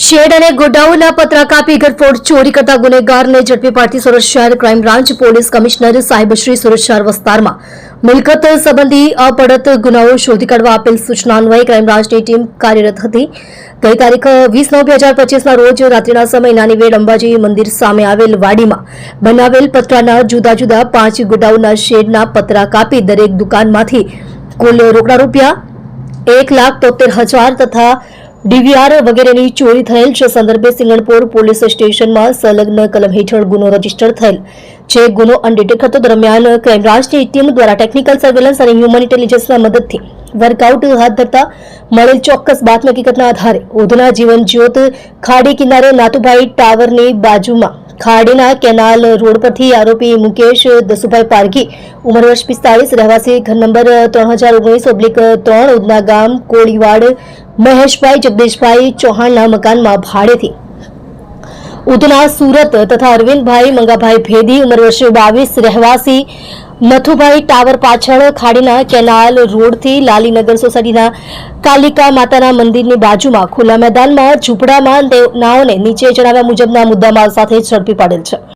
Shade અને ગોડાઉનના પતરા કાપી ઘરફોડ ચોરી કરતા ગુનેગારને ઝડપી પાડતી સુરત શહેર ક્રાઇમ બ્રાન્ચ પોલીસ કમિશનર સાહેબ શ્રી સુરત શહેર વિસ્તારમાં મિલકત સંબંધી અપડત ગુનાઓ શોધી કાઢવા આપેલ સૂચના અન્વયે ક્રાઇમ બ્રાન્ચની ટીમ કાર્યરત હતી। ગઈ તારીખ 20/9/2025ના રોજ રાત્રિના સમયે નાની વેડ અંબાજી મંદિર સામે આવેલ વાડીમાં બનાવેલ પતરાના જુદા જુદા 5 ગોડાઉનના શેડના પતરા કાપી દરેક દુકાનમાંથી કુલ રોકડા રૂપિયા 1,73,000 તથા ડીવીઆર વગેરેની ચોરી થયેલ છે। સંદર્ભે સિંગણપોર પોલીસ સ્ટેશનમાં સંલગ્ન કલમ હેઠળ ગુનો રજીસ્ટર થયેલ છે। ગુનો અનડિટેક્ટ હતો। દરમિયાન ક્રાઇમ બ્રાન્ચની ટીમ દ્વારા ટેકનિકલ સર્વેલન્સ અને હ્યુમન ઇન્ટેલિજન્સના મદદથી વર્કઆઉટ હાથ ધરતા મળેલ ચોક્કસ બાતમી હકીકતના આધારે ઉધના જીવન જ્યોત ખાડી કિનારે નાતુભાઈ ટાવરની બાજુમાં ખાડીના કેનાલ રોડ પરથી આરોપી મુકેશ દસુભાઈ પારઘી ઉંમર વર્ષ 45 રહેવાસી ઘર નંબર 3019/3 ઉધના ગામ કોળીવાડ મહેશભાઈ જગદીશભાઈ ચૌહાણના મકાનમાં ભાડેથી ઉધના સુરત તથા અરવિંદભાઈ મંગાભાઈ ભેદી ઉંમર વર્ષ 22 રહેવાસી મથુભાઈ ટાવર પાછળ ખાડીના કેનાલ રોડથી લાલીનગર સોસાયટીના કાલિકા માતાના મંદિરની બાજુમાં ખુલ્લા મેદાનમાં ઝૂંપડામાં નાઓને નીચે જણાવ્યા મુજબના મુદ્દામાલ સાથે ઝડપી પાડેલ છે।